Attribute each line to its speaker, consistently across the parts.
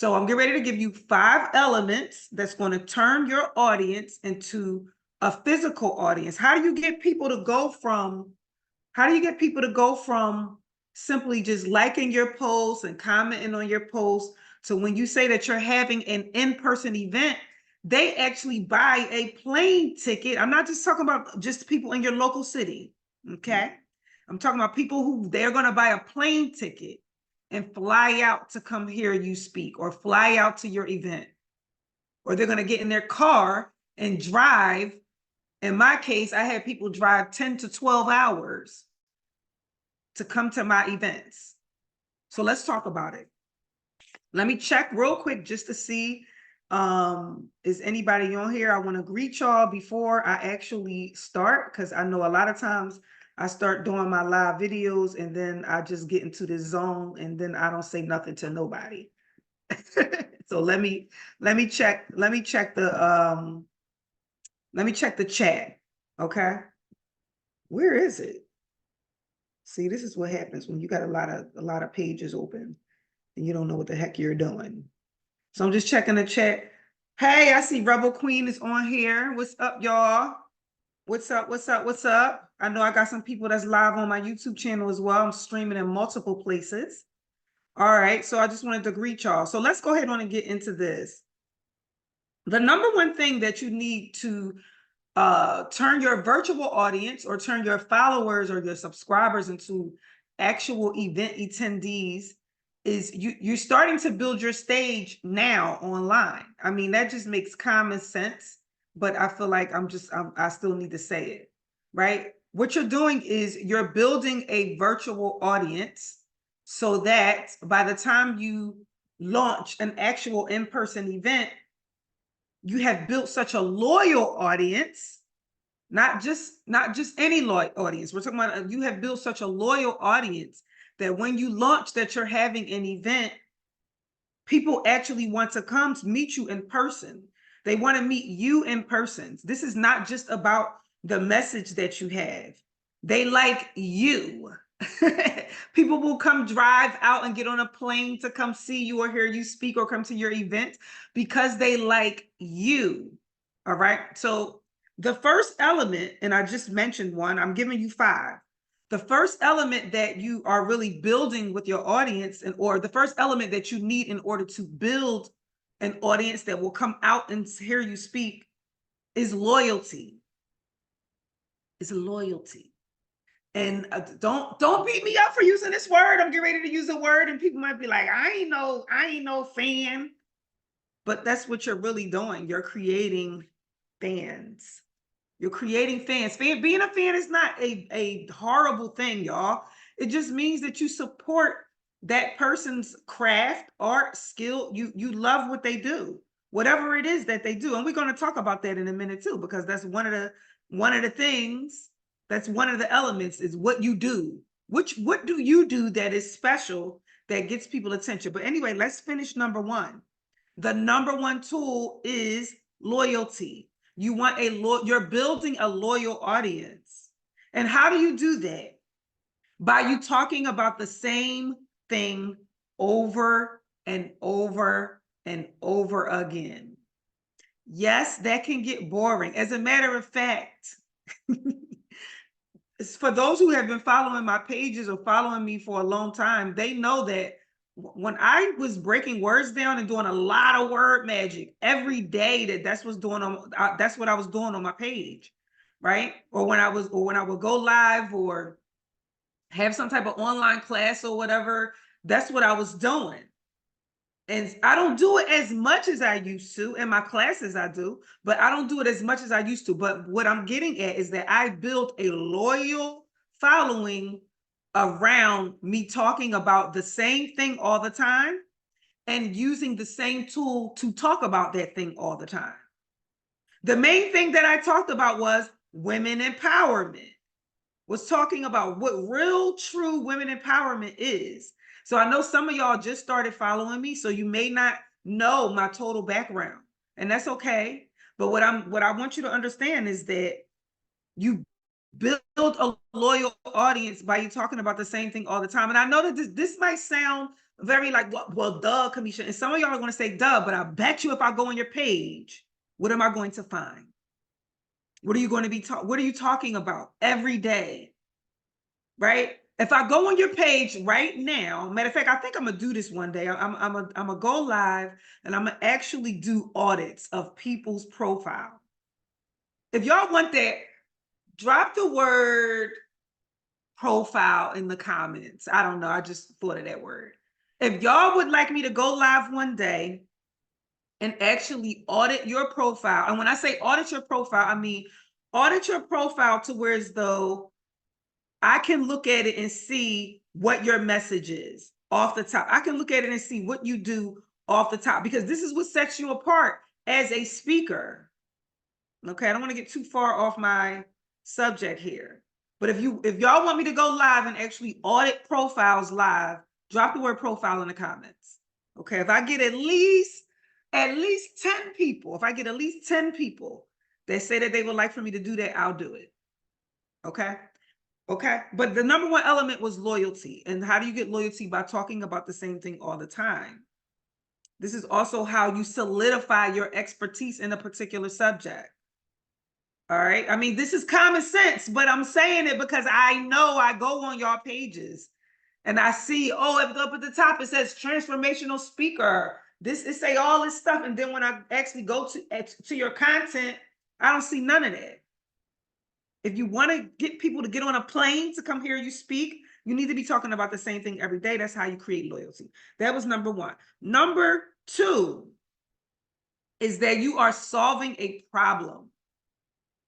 Speaker 1: So I'm getting ready to give you 5 elements that's going to turn your audience into a physical audience. How do you get people to go from simply just liking your posts and commenting on your posts to when you say that you're having an in-person event, they actually buy a plane ticket. I'm not just talking about just people in your local city, okay? I'm talking about people who they're going to buy a plane ticket and fly out to come hear you speak or fly out to your event. Or they're going to get in their car and drive. In my case, I had people drive 10 to 12 hours to come to my events. So let's talk about it. Let me check real quick just to see, is anybody on here? I want to greet y'all before I actually start, because I know a lot of times I start doing my live videos and then I just get into this zone and then I don't say nothing to nobody. So let me check the chat. Okay. Where is it? See, this is what happens when you got a lot of pages open and you don't know what the heck you're doing. So I'm just checking the chat. Hey, I see Rebel Queen is on here. What's up, y'all? What's up? What's up? What's up? I know I got some people that's live on my YouTube channel as well. I'm streaming in multiple places. All right, so I just wanted to greet y'all. So let's go ahead on and get into this. The number one thing that you need to turn your virtual audience or turn your followers or your subscribers into actual event attendees is you're starting to build your stage now online. I mean, that just makes common sense, but I feel like I still need to say it, right? What you're doing is you're building a virtual audience so that by the time you launch an actual in-person event, you have built such a loyal audience, not just any loyal audience. We're talking about you have built such a loyal audience that when you launch that you're having an event, people actually want to come to meet you in person. They want to meet you in person. This is not just about the message that you have. They like you. People will come drive out and get on a plane to come see you or hear you speak or come to your event because they like you. All right. So the first element, and I just mentioned one, I'm giving you 5. The first element that you are really building with your audience, or the first element that you need in order to build an audience that will come out and hear you speak, is loyalty. Is loyalty. And don't beat me up for using this word. I'm getting ready to use a word and people might be like, I ain't no fan. But that's what you're really doing. You're creating fans. You're creating fans. Being a fan is not a horrible thing, y'all. It just means that you support that person's craft, art, skill. You love what they do, whatever it is that they do. And we're going to talk about that in a minute too, because that's one of the things. That's one of the elements is what you do. What do you do that is special that gets people attention? But anyway, let's finish number 1. The number 1 tool is loyalty. You're building a loyal audience. And how do you do that? By you talking about the same thing over and over and over again. Yes, that can get boring. As a matter of fact, for those who have been following my pages or following me for a long time, they know that when I was breaking words down and doing a lot of word magic every day, that's what I was doing on my page, right? Or when I would go live or have some type of online class or whatever, that's what I was doing. And I don't do it as much as I used to. In my classes I do, but I don't do it as much as I used to. But what I'm getting at is that I built a loyal following around me talking about the same thing all the time and using the same tool to talk about that thing all the time. The main thing that I talked about was women empowerment, was talking about what real, true women empowerment is. So I know some of y'all just started following me, so you may not know my total background, and that's okay. But what I want you to understand is that you build a loyal audience by you talking about the same thing all the time. And I know that this might sound very like, well, duh, Kamisha. And some of y'all are going to say duh, but I bet you if I go on your page, what am I going to find? What are you going to be what are you talking about every day? Right? If I go on your page right now, matter of fact, I think I'm gonna do this one day. I'm gonna go live and I'm gonna actually do audits of people's profile. If y'all want that, drop the word profile in the comments. I don't know. I just thought of that word. If y'all would like me to go live one day and actually audit your profile, and when I say audit your profile, I mean audit your profile to where as though I can look at it and see what your message is off the top. I can look at it and see what you do off the top, because this is what sets you apart as a speaker. Okay, I don't want to get too far off my subject here. But if y'all want me to go live and actually audit profiles live, drop the word profile in the comments. Okay, if I get at least 10 people, if I get at least 10 people that say that they would like for me to do that, I'll do it. Okay. Okay. But the number one element was loyalty. And how do you get loyalty? By talking about the same thing all the time. This is also how you solidify your expertise in a particular subject. All right. I mean, this is common sense, but I'm saying it because I know I go on y'all pages and I see, oh, up at the top, it says transformational speaker. It say all this stuff. And then when I actually go to your content, I don't see none of that. If you want to get people to get on a plane to come hear you speak, you need to be talking about the same thing every day. That's how you create loyalty. That was number one. Number two is that you are solving a problem.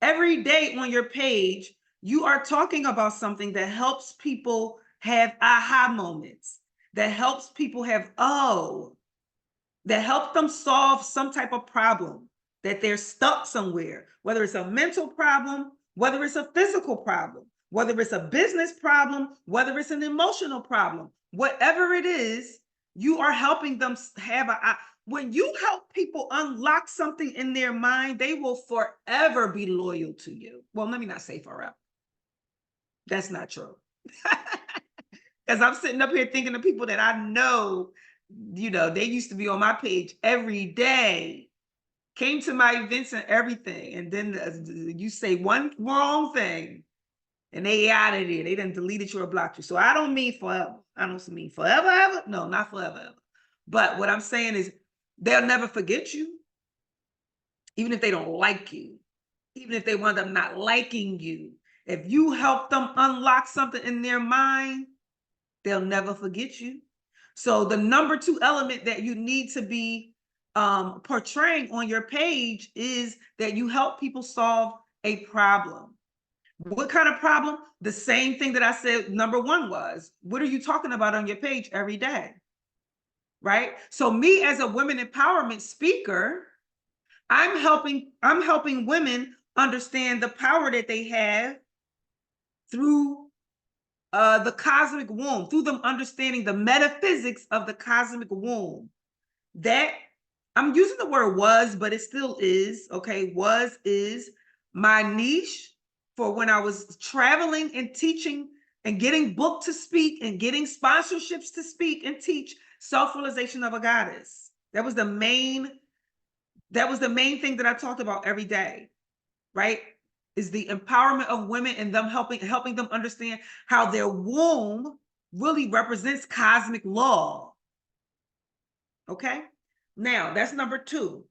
Speaker 1: Every day on your page, you are talking about something that helps people have aha moments, that helps people have, that helps them solve some type of problem, that they're stuck somewhere, whether it's a mental problem, whether it's a physical problem, whether it's a business problem, whether it's an emotional problem, whatever it is, you are helping them have when you help people unlock something in their mind, they will forever be loyal to you. Well, let me not say forever. That's not true. Because I'm sitting up here thinking of people that I know, they used to be on my page every day, came to my events and everything. And then you say one wrong thing and they out of there. They done deleted you or blocked you. So I don't mean forever. I don't mean forever, ever. No, not forever, ever. But what I'm saying is they'll never forget you, even if they don't like you, even if they wind up not liking you. If you help them unlock something in their mind, they'll never forget you. So the number two element that you need to be portraying on your page is that you help people solve a problem. What kind of problem? The same thing that I said number one was. What are you talking about on your page every day? Right? So me as a women empowerment speaker, I'm helping women understand the power that they have through the cosmic womb, through them understanding the metaphysics of the cosmic womb. That, I'm using the word was, but it still is, okay? Is my niche for when I was traveling and teaching and getting booked to speak and getting sponsorships to speak and teach self-realization of a goddess. That was the main thing that I talked about every day, right? Is the empowerment of women and them helping them understand how their womb really represents cosmic law. Okay? Now, that's number two.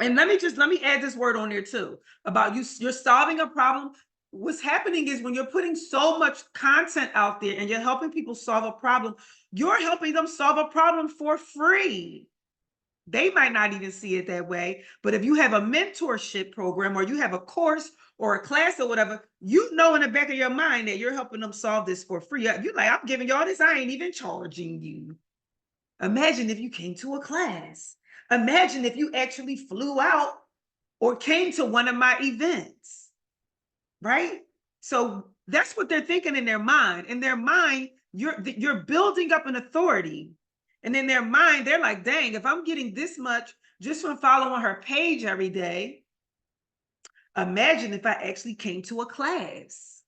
Speaker 1: And let me add this word on there too, about you're solving a problem. What's happening is when you're putting so much content out there and you're helping people solve a problem, you're helping them solve a problem for free. They might not even see it that way, but if you have a mentorship program or you have a course or a class or whatever, you know in the back of your mind that you're helping them solve this for free. You're like, I'm giving y'all this, I ain't even charging you. Imagine if you came to a class. Imagine if you actually flew out or came to one of my events, right? So that's what they're thinking in their mind. In their mind, you're building up an authority. And in their mind, they're like, dang, if I'm getting this much just from following her page every day, imagine if I actually came to a class,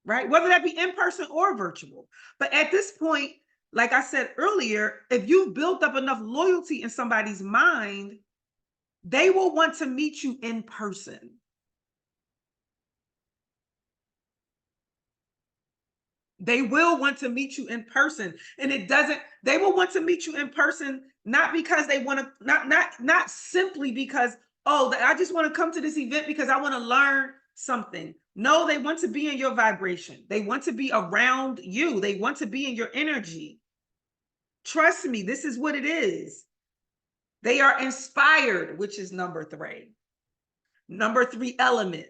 Speaker 1: right? Whether that be in person or virtual. But at this point, like I said earlier, if you've built up enough loyalty in somebody's mind, they will want to meet you in person. They will want to meet you in person. And they will want to meet you in person, not because they want to, not simply because, oh, I just want to come to this event because I want to learn something. No, they want to be in your vibration. They want to be around you. They want to be in your energy. Trust me, this is what it is. They are inspired, which is number 3. Number 3 element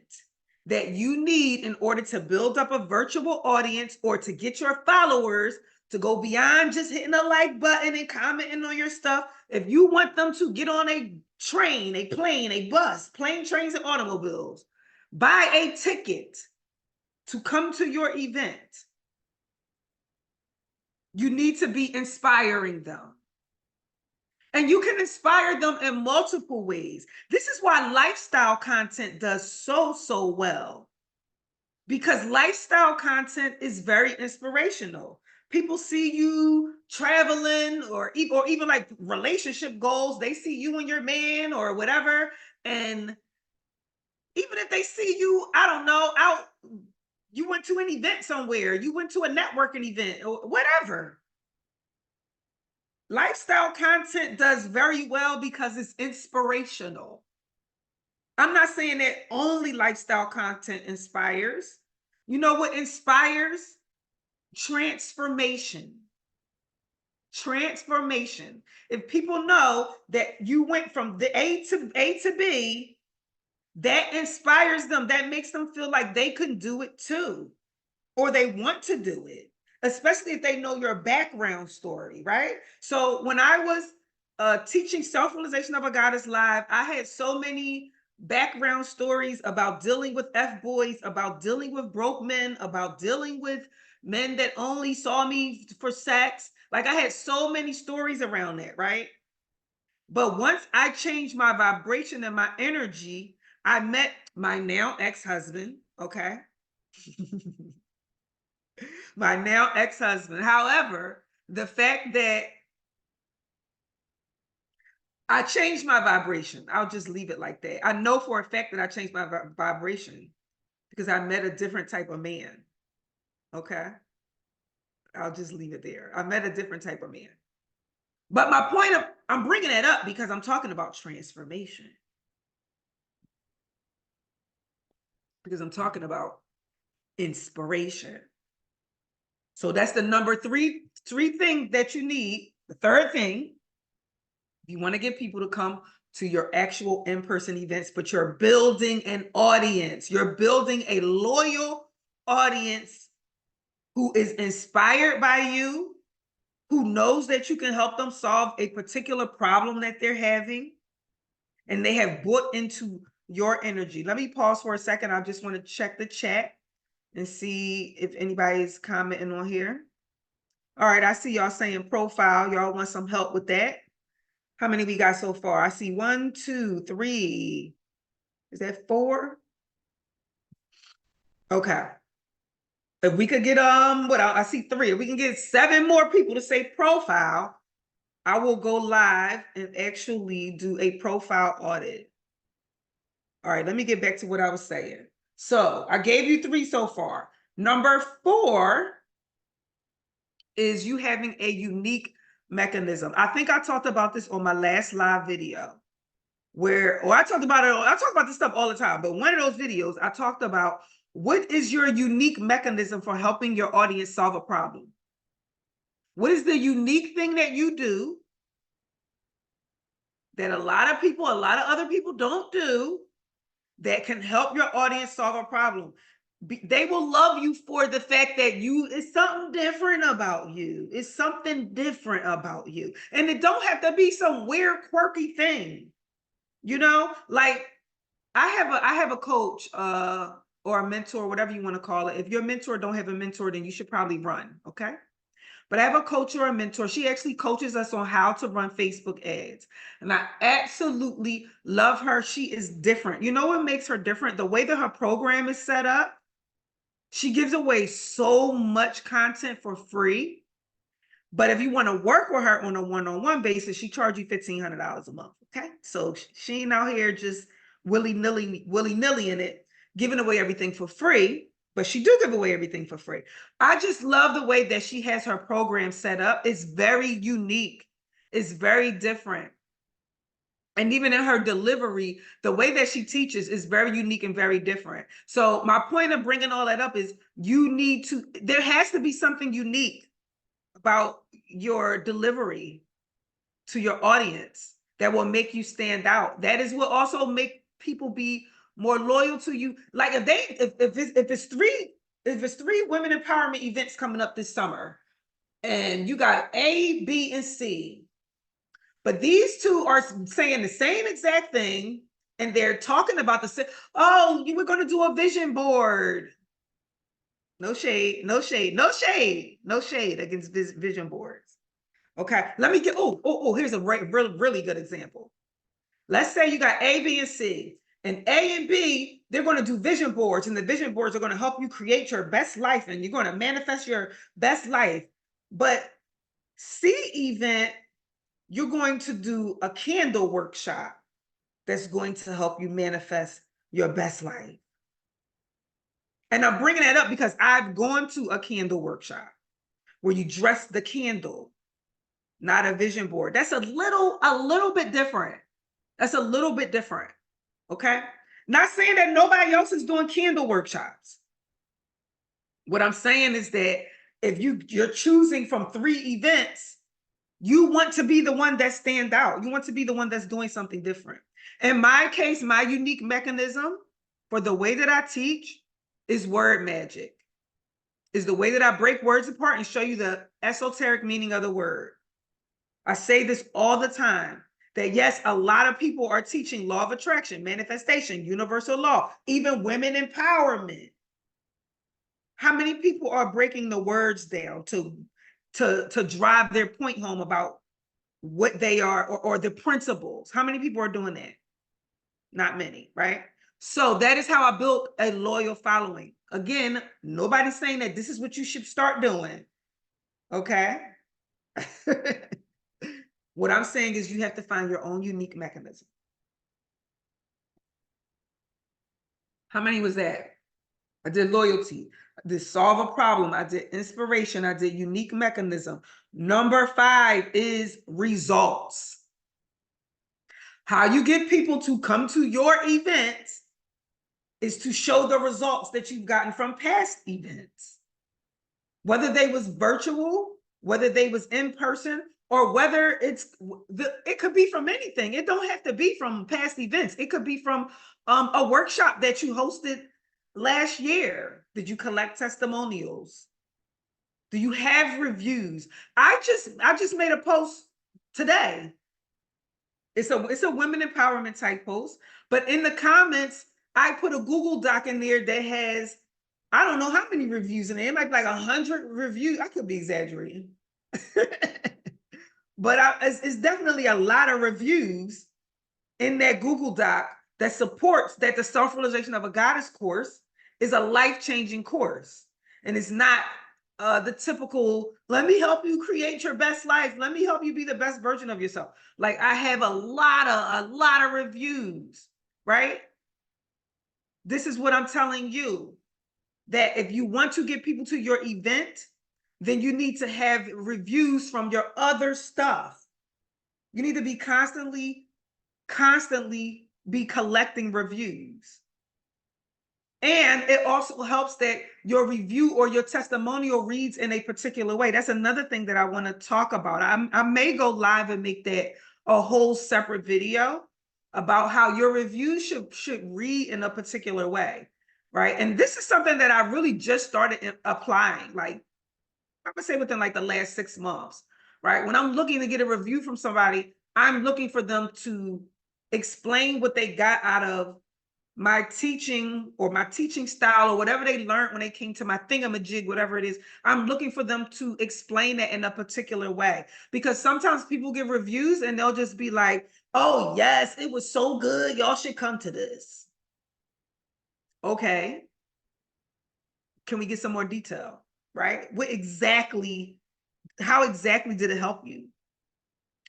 Speaker 1: that you need in order to build up a virtual audience or to get your followers to go beyond just hitting a like button and commenting on your stuff. If you want them to get on a train, a plane, a bus, plane, trains, and automobiles, buy a ticket to come to your event, you need to be inspiring them. And you can inspire them in multiple ways. This is why lifestyle content does so well. Because lifestyle content is very inspirational. People see you traveling or even like relationship goals. They see you and your man or whatever. And even if they see you, I don't know, out, you went to an event somewhere, you went to a networking event or whatever. Lifestyle content does very well because it's inspirational. I'm not saying that only lifestyle content inspires. You know what inspires? Transformation. Transformation. If people know that you went from the A to B, that inspires them. That makes them feel like they can do it too, or they want to do it, especially if they know your background story, right? So when I was teaching Self-Realization of a Goddess Live, I had so many background stories about dealing with F-boys, about dealing with broke men, about dealing with men that only saw me for sex. Like I had so many stories around that, right? But once I changed my vibration and my energy, I met my now ex-husband, okay? My now ex-husband. However, the fact that I changed my vibration, I'll just leave it like that. I know for a fact that I changed my vibration because I met a different type of man. Okay. I'll just leave it there. I met a different type of man. But my point of, I'm bringing it up because I'm talking about transformation. Because I'm talking about inspiration. So that's the number three thing that you need. The third thing, you want to get people to come to your actual in-person events, but you're building an audience. You're building a loyal audience who is inspired by you, who knows that you can help them solve a particular problem that they're having, and they have bought into your energy. Let me pause for a second. I just want to check the chat and see if anybody's commenting on here. All right, I see y'all saying profile. Y'all want some help with that? How many we got so far? I see 1, 2, 3. Is that 4? Okay. If we could get what I see 3. If we can get 7 more people to say profile, I will go live and actually do a profile audit. All right, let me get back to what I was saying. So I gave you 3 so far. Number 4 is you having a unique mechanism. I think I talked about this on my last live video where, I talk about this stuff all the time, but one of those videos I talked about what is your unique mechanism for helping your audience solve a problem? What is the unique thing that you do that a lot of other people don't do that can help your audience solve a problem? They will love you for the fact that it's something different about you. It's something different about you. And it don't have to be some weird, quirky thing. You know, like I have a coach or a mentor, whatever you want to call it. If your mentor don't have a mentor, then you should probably run, okay? But I have a coach or a mentor. She actually coaches us on how to run Facebook ads. And I absolutely love her. She is different. You know what makes her different? The way that her program is set up. She gives away so much content for free, But if you want to work with her on a one-on-one basis, she charge you $1,500 a month. Okay. So she ain't out here just willy-nilly in it, giving away everything for free, but she do give away everything for free. I just love the way that she has her program set up. It's very unique. It's very different. And even in her delivery, the way that she teaches is very unique and very different. So my point of bringing all that up is there has to be something unique about your delivery to your audience that will make you stand out. That is what also make people be more loyal to you. Like if it's three women empowerment events coming up this summer, and you got A, B, and C, but these two are saying the same exact thing, and they're talking about you were going to do a vision board. No shade, no shade, no shade, no shade against vision boards. Okay, let me get, here's a really good example. Let's say you got A, B, and C, and A and B, they're going to do vision boards, and the vision boards are going to help you create your best life, and you're going to manifest your best life. But C event, you're going to do a candle workshop that's going to help you manifest your best life. And I'm bringing that up because I've gone to a candle workshop where you dress the candle, not a vision board. That's a little bit different. That's a little bit different. Okay. Not saying that nobody else is doing candle workshops. What I'm saying is that if you're choosing from 3 events, you want to be the one that stands out. You want to be the one that's doing something different. In my case, my unique mechanism for the way that I teach is word magic. Is the way that I break words apart and show you the esoteric meaning of the word. I say this all the time, that yes, a lot of people are teaching law of attraction, manifestation, universal law, even women empowerment. How many people are breaking the words down to drive their point home about what they are or the principles? How many people are doing that? Not many, right? So that is how I built a loyal following. Again, nobody's saying that this is what you should start doing. Okay. What I'm saying is you have to find your own unique mechanism. How many was that? I did loyalty. I did solve a problem. I did inspiration. I did unique mechanism. Number 5 is results. How you get people to come to your events is to show the results that you've gotten from past events. Whether they was virtual, whether they was in person, or whether it could be from anything. It don't have to be from past events. It could be from a workshop that you hosted last year. Did you collect testimonials? Do you have reviews? I just made a post today. It's a women empowerment type post, but in the comments, I put a Google Doc in there that has, I don't know how many reviews in there. It might be like 100 reviews. I could be exaggerating. But it's definitely a lot of reviews in that Google Doc that supports that the Self-Realization of a Goddess course is a life-changing course. And it's not the typical, let me help you create your best life. Let me help you be the best version of yourself. Like I have a lot of reviews, right? This is what I'm telling you, that if you want to get people to your event, then you need to have reviews from your other stuff. You need to be constantly be collecting reviews. And it also helps that your review or your testimonial reads in a particular way. That's another thing that I want to talk about. I may go live and make that a whole separate video about how your review should read in a particular way, right? And this is something that I really just started applying, like I would say within like the last 6 months, right? When I'm looking to get a review from somebody, I'm looking for them to explain what they got out of my teaching or my teaching style or whatever they learned when they came to my thingamajig, whatever it is. I'm looking for them to explain it in a particular way, because sometimes people give reviews and they'll just be like, oh yes, it was so good. Y'all should come to this. Okay. Can we get some more detail, right? What exactly how exactly did it help you?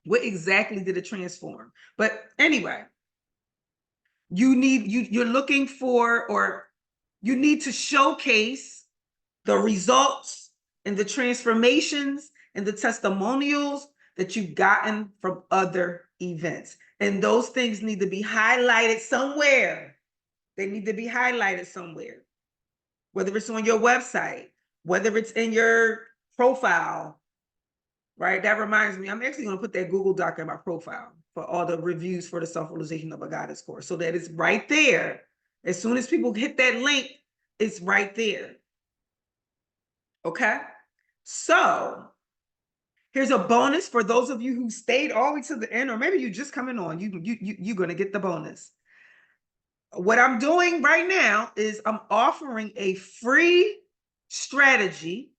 Speaker 1: What exactly did it transform? But anyway, you're looking for, or you need to showcase the results and the transformations and the testimonials that you've gotten from other events. And those things need to be highlighted somewhere. They need to be highlighted somewhere, whether it's on your website, whether it's in your profile, right? That reminds me, I'm actually going to put that Google Doc in my profile for all the reviews for the Self-Realization of a Goddess course, so that it's right there. As soon as people hit that link, it's right there. Okay? So here's a bonus for those of you who stayed all the way to the end, or maybe you're just coming on. You're going to get the bonus. What I'm doing right now is I'm offering a free strategy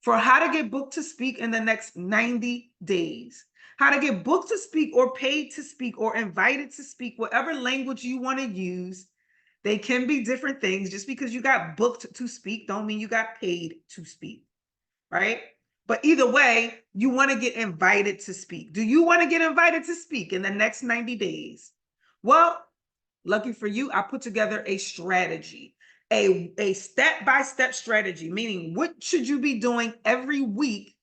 Speaker 1: for how to get booked to speak in the next 90 days. How to get booked to speak or paid to speak or invited to speak, whatever language you want to use. They can be different things. Just because you got booked to speak don't mean you got paid to speak, right? But either way, you want to get invited to speak. Do you want to get invited to speak in the next 90 days? Well, lucky for you, I put together a strategy, a step-by-step strategy, meaning what should you be doing every week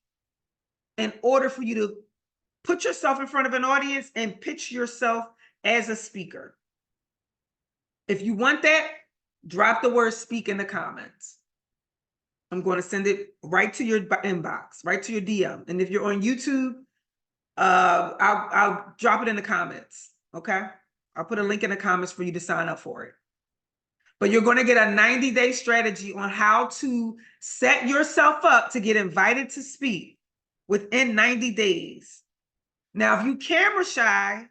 Speaker 1: in order for you to put yourself in front of an audience and pitch yourself as a speaker. If you want that, drop the word speak in the comments. I'm going to send it right to your inbox, right to your DM. And if you're on YouTube, I'll drop it in the comments. Okay. I'll put a link in the comments for you to sign up for it. But you're going to get a 90-day strategy on how to set yourself up to get invited to speak within 90 days. Now, if you camera shy,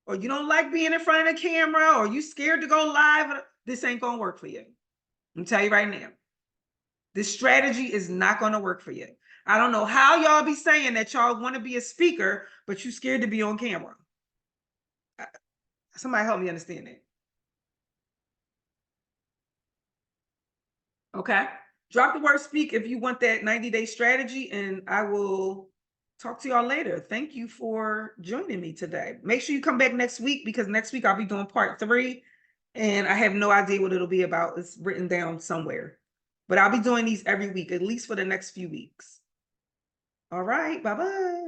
Speaker 1: or you don't like being in front of the camera, or you scared to go live, this ain't going to work for you. I'm tell you right now. This strategy is not going to work for you. I don't know how y'all be saying that y'all want to be a speaker, but you scared to be on camera. Somebody help me understand that. Okay. Drop the word speak if you want that 90-day strategy, and I will talk to y'all later. Thank you for joining me today. Make sure you come back next week, because next week I'll be doing part 3, and I have no idea what it'll be about. It's written down somewhere, but I'll be doing these every week, at least for the next few weeks. All right. Bye-bye.